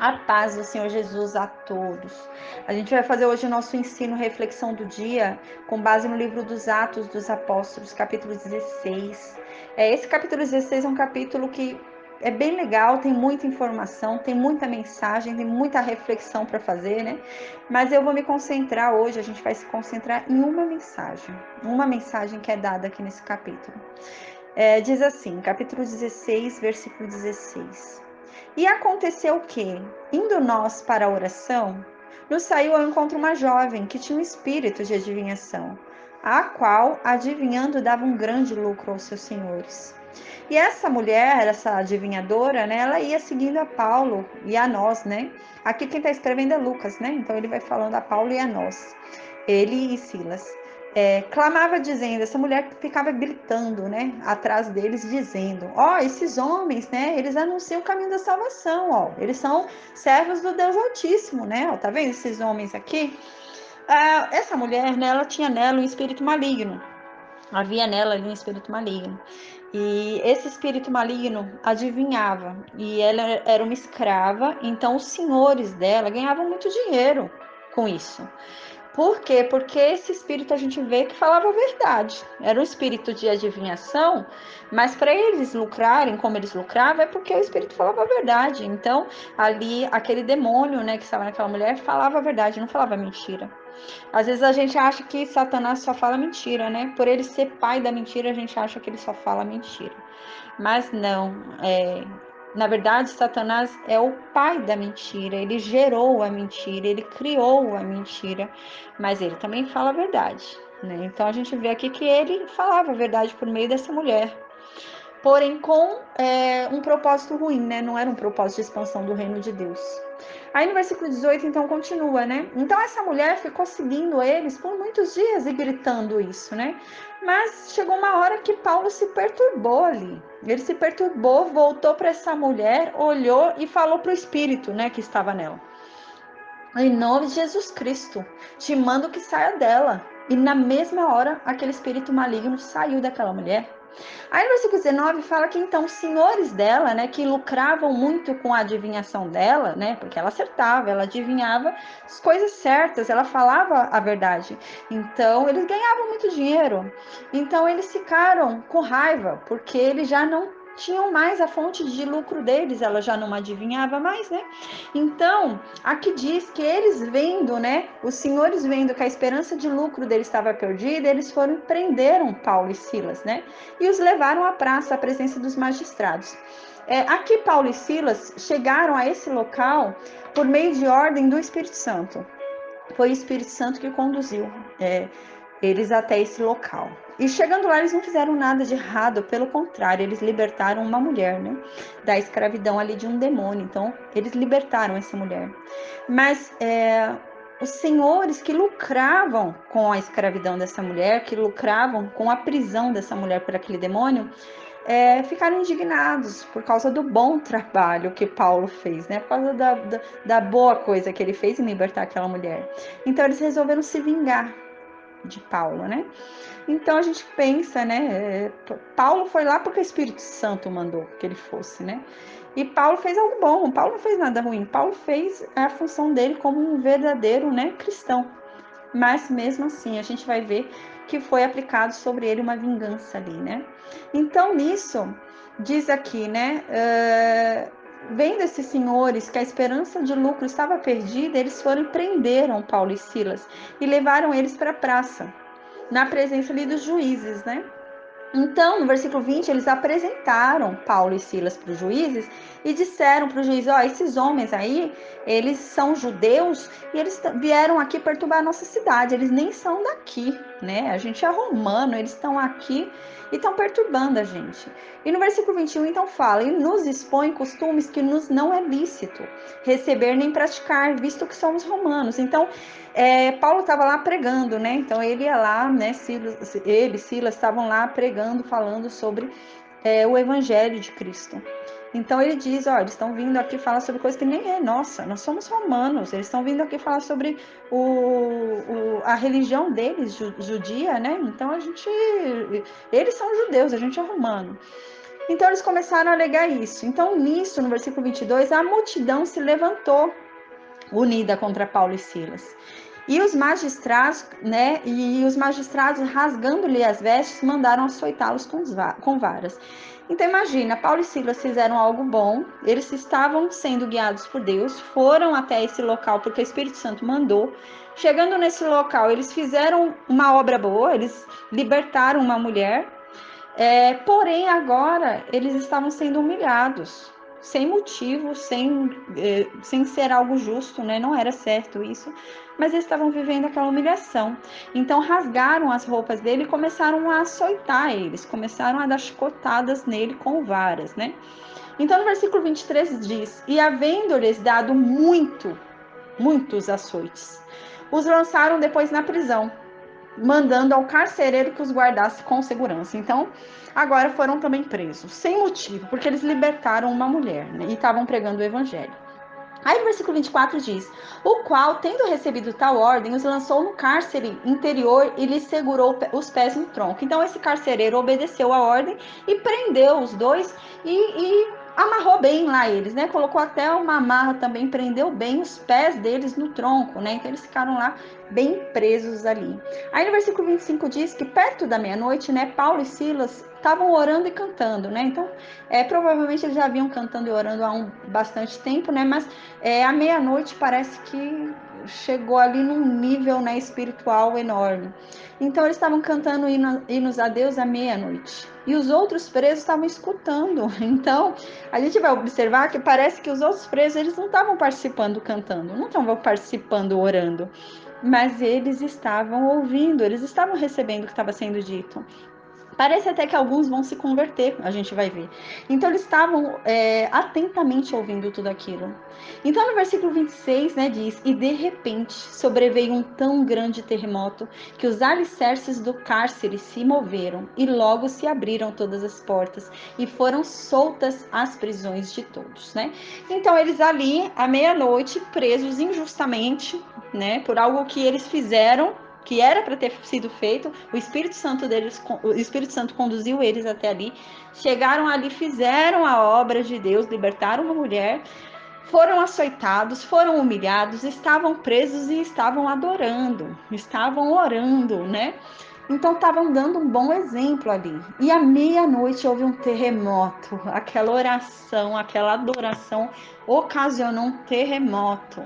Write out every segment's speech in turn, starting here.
A paz do Senhor Jesus a todos. A gente vai fazer hoje o nosso ensino reflexão do dia com base no livro dos Atos dos Apóstolos, capítulo 16. Esse capítulo 16 é um capítulo que é bem legal, tem muita informação, tem muita mensagem, tem muita reflexão para fazer, né? Mas eu vou me concentrar hoje, a gente vai se concentrar em uma mensagem que é dada aqui nesse capítulo. Diz assim, capítulo 16, versículo 16. E aconteceu que, indo nós para a oração, nos saiu ao encontro uma jovem que tinha um espírito de adivinhação, a qual, adivinhando, dava um grande lucro aos seus senhores. E essa mulher, essa adivinhadora, né, ela ia seguindo a Paulo e a nós, né? Aqui quem está escrevendo é Lucas, né? Então ele vai falando a Paulo e a nós, ele e Silas. Clamava dizendo, essa mulher ficava gritando, né, atrás deles, dizendo, esses homens, né, eles anunciam o caminho da salvação, eles são servos do Deus Altíssimo, né, tá vendo esses homens aqui? Essa mulher, né, ela tinha nela um espírito maligno, havia nela ali um espírito maligno, e esse espírito maligno adivinhava, e ela era uma escrava, então os senhores dela ganhavam muito dinheiro com isso. Por quê? Porque esse espírito a gente vê que falava a verdade. Era um espírito de adivinhação, mas para eles lucrarem como eles lucravam, é porque o espírito falava a verdade. Então, ali, aquele demônio, né, que estava naquela mulher, falava a verdade, não falava mentira. Às vezes a gente acha que Satanás só fala mentira, né? Por ele ser pai da mentira, a gente acha que ele só fala mentira. Mas não, na verdade, Satanás é o pai da mentira, ele gerou a mentira, ele criou a mentira, mas ele também fala a verdade, né? Então a gente vê aqui que ele falava a verdade por meio dessa mulher, porém com um propósito ruim, né? Não era um propósito de expansão do reino de Deus. Aí no versículo 18, então, continua, né? Então essa mulher ficou seguindo eles por muitos dias e gritando isso, né? Mas chegou uma hora que Paulo se perturbou ali. Ele se perturbou, voltou para essa mulher, olhou e falou para o espírito, né, que estava nela. Em nome de Jesus Cristo, te mando que saia dela. E na mesma hora, aquele espírito maligno saiu daquela mulher. Aí no versículo 19 fala que então os senhores dela, né, que lucravam muito com a adivinhação dela, né, porque ela acertava, ela adivinhava as coisas certas, ela falava a verdade. Então eles ganhavam muito dinheiro. Então eles ficaram com raiva, porque eles já não tinham mais a fonte de lucro deles, ela já não adivinhava mais, né? Então, aqui diz que eles vendo, né, os senhores vendo que a esperança de lucro deles estava perdida, eles foram e prenderam Paulo e Silas, né? E os levaram à praça, à presença dos magistrados. Aqui Paulo e Silas chegaram a esse local por meio de ordem do Espírito Santo. Foi o Espírito Santo que conduziu eles até esse local. E chegando lá, eles não fizeram nada de errado, pelo contrário, eles libertaram uma mulher, né, da escravidão ali de um demônio. Então, eles libertaram essa mulher. Mas os senhores que lucravam com a escravidão dessa mulher, que lucravam com a prisão dessa mulher por aquele demônio, ficaram indignados por causa do bom trabalho que Paulo fez, né? Por causa da boa coisa que ele fez em libertar aquela mulher. Então eles resolveram se vingar de Paulo, né? Então a gente pensa, né? Paulo foi lá porque o Espírito Santo mandou que ele fosse, né? E Paulo fez algo bom. Paulo não fez nada ruim. Paulo fez a função dele como um verdadeiro, né, cristão. Mas mesmo assim a gente vai ver que foi aplicado sobre ele uma vingança ali, né? Então nisso diz aqui, né? Vendo esses senhores que a esperança de lucro estava perdida, eles foram e prenderam Paulo e Silas e levaram eles para a praça, na presença ali dos juízes, né? Então, no versículo 20, eles apresentaram Paulo e Silas para os juízes e disseram para os juízes, esses homens aí, eles são judeus e eles vieram aqui perturbar a nossa cidade, eles nem são daqui, né? A gente é romano, eles estão aqui e estão perturbando a gente. E no versículo 21, então fala, e nos expõe costumes que nos não é lícito receber nem praticar, visto que somos romanos. Então, Paulo estava lá pregando, né? Então ele ia lá, né? Silas estavam lá pregando, falando sobre o evangelho de Cristo. Então ele diz, eles estão vindo aqui falar sobre coisas que nem é nossa, nós somos romanos, eles estão vindo aqui falar sobre a religião deles, judia, né? Então eles são judeus, a gente é romano. Então eles começaram a alegar isso. Então nisso, no versículo 22, a multidão se levantou unida contra Paulo e Silas. E os magistrados, rasgando-lhe as vestes, mandaram açoitá-los com varas. Então imagina, Paulo e Silas fizeram algo bom, eles estavam sendo guiados por Deus, foram até esse local porque o Espírito Santo mandou. Chegando nesse local, eles fizeram uma obra boa, eles libertaram uma mulher, porém agora eles estavam sendo humilhados, sem motivo, sem ser algo justo, né? Não era certo isso, mas eles estavam vivendo aquela humilhação. Então rasgaram as roupas dele e começaram a açoitar eles, começaram a dar chicotadas nele com varas, né? Então no versículo 23 diz: e havendo-lhes dado muitos açoites, os lançaram depois na prisão, mandando ao carcereiro que os guardasse com segurança. Então, agora foram também presos, sem motivo, porque eles libertaram uma mulher, né, e estavam pregando o evangelho. Aí no versículo 24 diz: o qual, tendo recebido tal ordem, os lançou no cárcere interior e lhes segurou os pés no tronco. Então esse carcereiro obedeceu a ordem e prendeu os dois e amarrou bem lá eles, né? Colocou até uma amarra também, prendeu bem os pés deles no tronco, né? Então eles ficaram lá bem presos ali. Aí no versículo 25 diz que perto da meia-noite, né, Paulo e Silas estavam orando e cantando, né? Então, provavelmente eles já vinham cantando e orando há bastante tempo, né? Mas à meia-noite parece que chegou ali num nível, né, espiritual enorme. Então eles estavam cantando hinos a Deus à meia-noite. E os outros presos estavam escutando. Então, a gente vai observar que parece que os outros presos, eles não estavam participando cantando, não estavam participando orando, mas eles estavam ouvindo, eles estavam recebendo o que estava sendo dito. Parece até que alguns vão se converter, a gente vai ver. Então eles estavam atentamente ouvindo tudo aquilo. Então no versículo 26, né, diz: e de repente sobreveio um tão grande terremoto que os alicerces do cárcere se moveram e logo se abriram todas as portas e foram soltas as prisões de todos, né? Então eles ali à meia-noite presos injustamente, né, por algo que eles fizeram, que era para ter sido feito, o Espírito Santo conduziu eles até ali, chegaram ali, fizeram a obra de Deus, libertaram uma mulher, foram açoitados, foram humilhados, estavam presos e estavam adorando, estavam orando, né? Então estavam dando um bom exemplo ali. E à meia-noite houve um terremoto, aquela oração, aquela adoração ocasionou um terremoto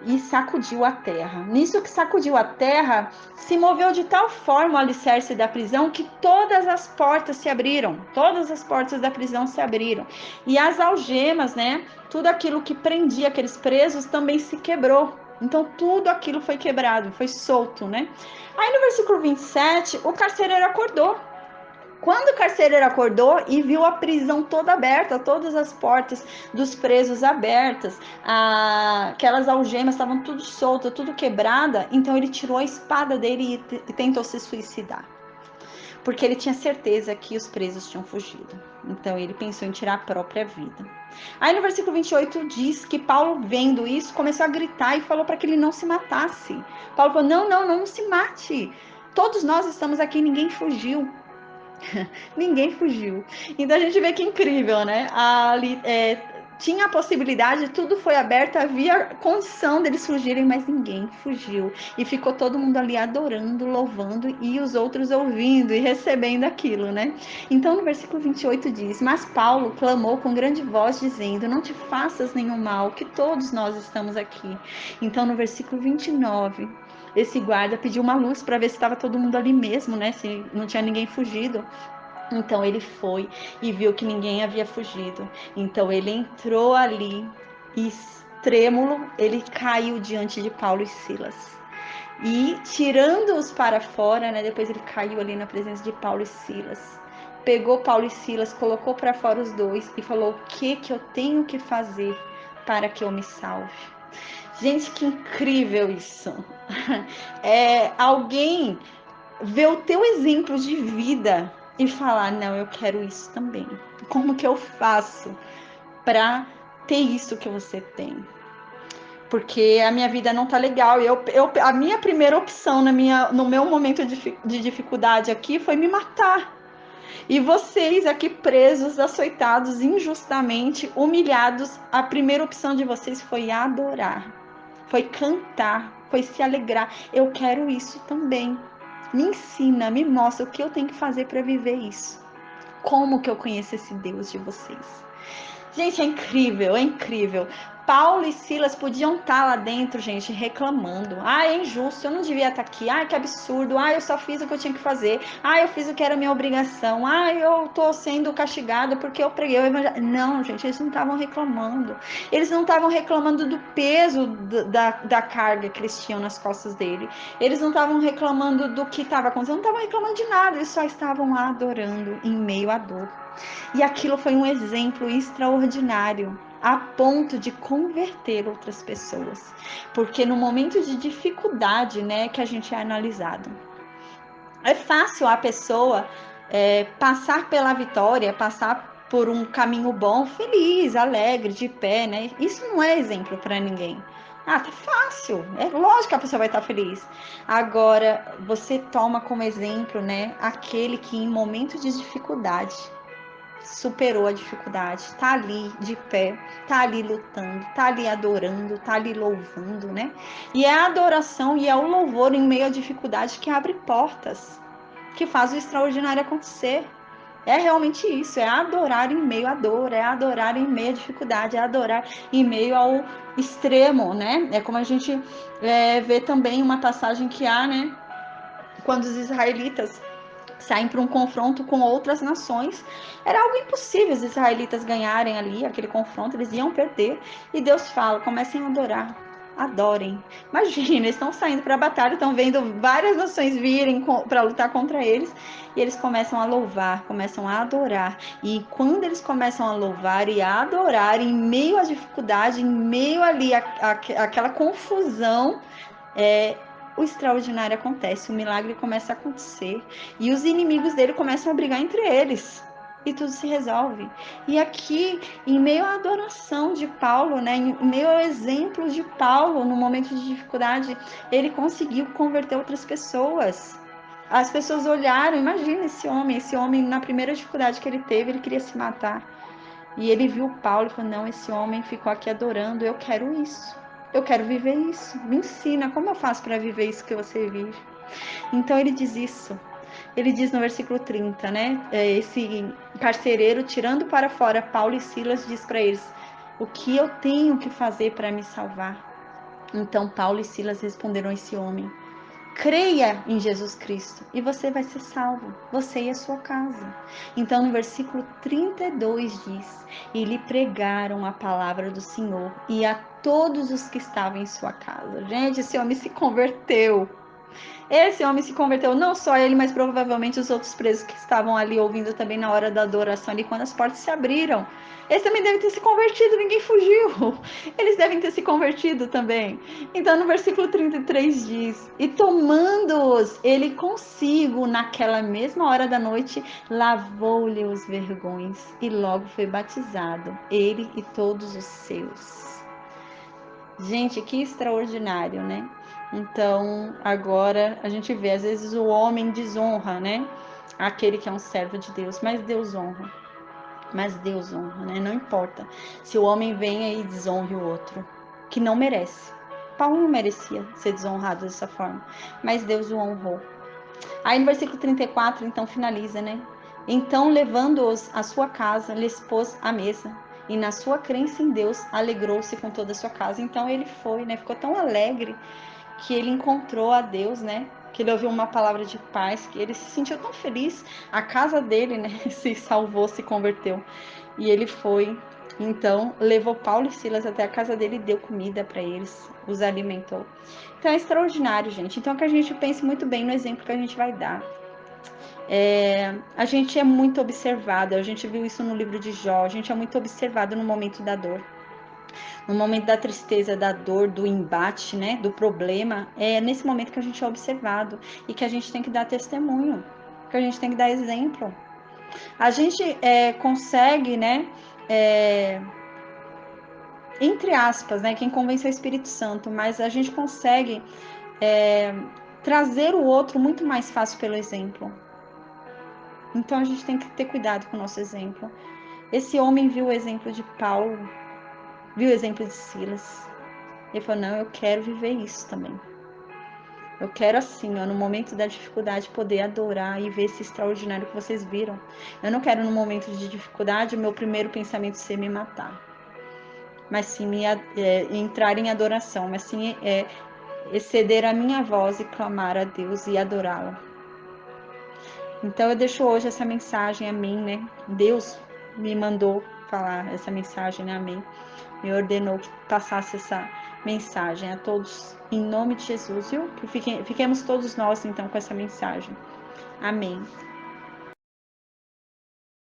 e sacudiu a terra. Nisso que sacudiu a terra, se moveu de tal forma o alicerce da prisão que todas as portas se abriram, todas as portas da prisão se abriram. E as algemas, né, tudo aquilo que prendia aqueles presos também se quebrou. Então tudo aquilo foi quebrado, foi solto, né? Aí no versículo 27, o carcereiro acordou. Quando o carcereiro acordou e viu a prisão toda aberta, todas as portas dos presos abertas, aquelas algemas estavam tudo soltas, tudo quebrada, então ele tirou a espada dele e tentou se suicidar. Porque ele tinha certeza que os presos tinham fugido. Então ele pensou em tirar a própria vida. Aí no versículo 28 diz que Paulo, vendo isso, começou a gritar e falou para que ele não se matasse. Paulo falou: não se mate. Todos nós estamos aqui, ninguém fugiu. Ninguém fugiu. Então a gente vê que incrível, né? Ali, tinha a possibilidade, tudo foi aberto, havia condição deles fugirem, mas ninguém fugiu. E ficou todo mundo ali adorando, louvando, e os outros ouvindo e recebendo aquilo, né? Então no versículo 28 diz: mas Paulo clamou com grande voz, dizendo: não te faças nenhum mal, que todos nós estamos aqui. Então no versículo 29, esse guarda pediu uma luz para ver se estava todo mundo ali mesmo, né? Se não tinha ninguém fugido. Então ele foi e viu que ninguém havia fugido. Então ele entrou ali e, trêmulo, ele caiu diante de Paulo e Silas. E tirando-os para fora, né? Depois ele caiu ali na presença de Paulo e Silas. Pegou Paulo e Silas, colocou para fora os dois e falou: o que eu tenho que fazer para que eu me salve? Gente, que incrível isso! Alguém ver o teu exemplo de vida e falar: não, eu quero isso também. Como que eu faço para ter isso que você tem? Porque a minha vida não tá legal. A minha primeira opção no meu momento de dificuldade aqui foi me matar. E vocês aqui presos, açoitados, injustamente, humilhados, a primeira opção de vocês foi adorar, foi cantar, foi se alegrar. Eu quero isso também. Me ensina, me mostra o que eu tenho que fazer para viver isso. Como que eu conheço esse Deus de vocês? Gente, é incrível, é incrível. Paulo e Silas podiam estar lá dentro, gente, reclamando. Ah, é injusto, eu não devia estar aqui. Ah, que absurdo. Ah, eu só fiz o que eu tinha que fazer. Ah, eu fiz o que era minha obrigação. Ah, eu tô sendo castigada porque eu preguei o evangelho. Não, gente, eles não estavam reclamando. Eles não estavam reclamando do peso da carga que eles tinham nas costas dele. Eles não estavam reclamando do que estava acontecendo. Não estavam reclamando de nada. Eles só estavam adorando em meio à dor. E aquilo foi um exemplo extraordinário, a ponto de converter outras pessoas. Porque no momento de dificuldade, né, que a gente é analisado. É fácil a pessoa passar pela vitória, passar por um caminho bom, feliz, alegre, de pé, né? Isso não é exemplo para ninguém. Ah, tá fácil. É lógico que a pessoa vai estar feliz. Agora, você toma como exemplo, né, aquele que em momentos de dificuldade superou a dificuldade, tá ali de pé, tá ali lutando, tá ali adorando, tá ali louvando, né? E é a adoração e é o louvor em meio à dificuldade que abre portas, que faz o extraordinário acontecer. É realmente isso, é adorar em meio à dor, é adorar em meio à dificuldade, é adorar em meio ao extremo, né? É como a gente vê também uma passagem que há, né? Quando os israelitas saem para um confronto com outras nações. Era algo impossível os israelitas ganharem ali aquele confronto, eles iam perder. E Deus fala: comecem a adorar, adorem. Imagina, eles estão saindo para a batalha, estão vendo várias nações virem para lutar contra eles, e eles começam a louvar, começam a adorar. E quando eles começam a louvar e a adorar, em meio à dificuldade, em meio ali àquela confusão, o extraordinário acontece, o milagre começa a acontecer e os inimigos dele começam a brigar entre eles e tudo se resolve. E aqui, em meio à adoração de Paulo, né, em meio ao exemplo de Paulo no momento de dificuldade, ele conseguiu converter outras pessoas. As pessoas olharam, imagina esse homem na primeira dificuldade que ele teve, ele queria se matar. E ele viu Paulo e falou: não, esse homem ficou aqui adorando, eu quero isso. Eu quero viver isso. Me ensina como eu faço para viver isso que você vive. Então ele diz isso. Ele diz no versículo 30, né? Esse carcereiro, tirando para fora Paulo e Silas, diz para eles: o que eu tenho que fazer para me salvar? Então Paulo e Silas responderam a esse homem: creia em Jesus Cristo e você vai ser salvo, você e a sua casa. Então, no versículo 32 diz: e lhe pregaram a palavra do Senhor e a todos os que estavam em sua casa. Gente, esse homem se converteu. Esse homem se converteu, não só ele, mas provavelmente os outros presos que estavam ali ouvindo também na hora da adoração, ali quando as portas se abriram. Eles também devem ter se convertido, ninguém fugiu. Eles devem ter se convertido também. Então, no versículo 33 diz: e tomando-os ele consigo naquela mesma hora da noite, lavou-lhe os vergões e logo foi batizado, ele e todos os seus. Gente, que extraordinário, né? Então, agora a gente vê, às vezes o homem desonra, né? Aquele que é um servo de Deus, mas Deus honra. Mas Deus honra, né? Não importa se o homem venha e desonre o outro, que não merece. Paulo não merecia ser desonrado dessa forma, mas Deus o honrou. Aí no versículo 34, então finaliza, né? Então, levando-os à sua casa, lhes pôs à mesa. E na sua crença em Deus, alegrou-se com toda a sua casa. Então ele foi, né? Ficou tão alegre que ele encontrou a Deus, né? Que ele ouviu uma palavra de paz, que ele se sentiu tão feliz. A casa dele, né? Se salvou, se converteu. E ele foi, então, levou Paulo e Silas até a casa dele e deu comida para eles, os alimentou. Então é extraordinário, gente. Então que a gente pense muito bem no exemplo que a gente vai dar. A gente é muito observado, a gente viu isso no livro de Jó, a gente é muito observado no momento da dor. No momento da tristeza, da dor, do embate, né, do problema, é nesse momento que a gente é observado e que a gente tem que dar testemunho, que a gente tem que dar exemplo. A gente consegue, né, entre aspas, né, quem convence é o Espírito Santo, mas a gente consegue trazer o outro muito mais fácil pelo exemplo. Então a gente tem que ter cuidado com o nosso exemplo. Esse homem viu o exemplo de Paulo, viu o exemplo de Silas. Ele falou: não, eu quero viver isso também. Eu quero assim, ó, no momento da dificuldade, poder adorar e ver esse extraordinário que vocês viram. Eu não quero, no momento de dificuldade, o meu primeiro pensamento ser me matar, mas sim entrar em adoração, mas sim exceder a minha voz e clamar a Deus e adorá-lo. Então eu deixo hoje essa mensagem a mim, né? Deus me mandou falar essa mensagem, né? Amém. Me ordenou que passasse essa mensagem a todos, em nome de Jesus, viu? Que fiquemos todos nós, então, com essa mensagem. Amém.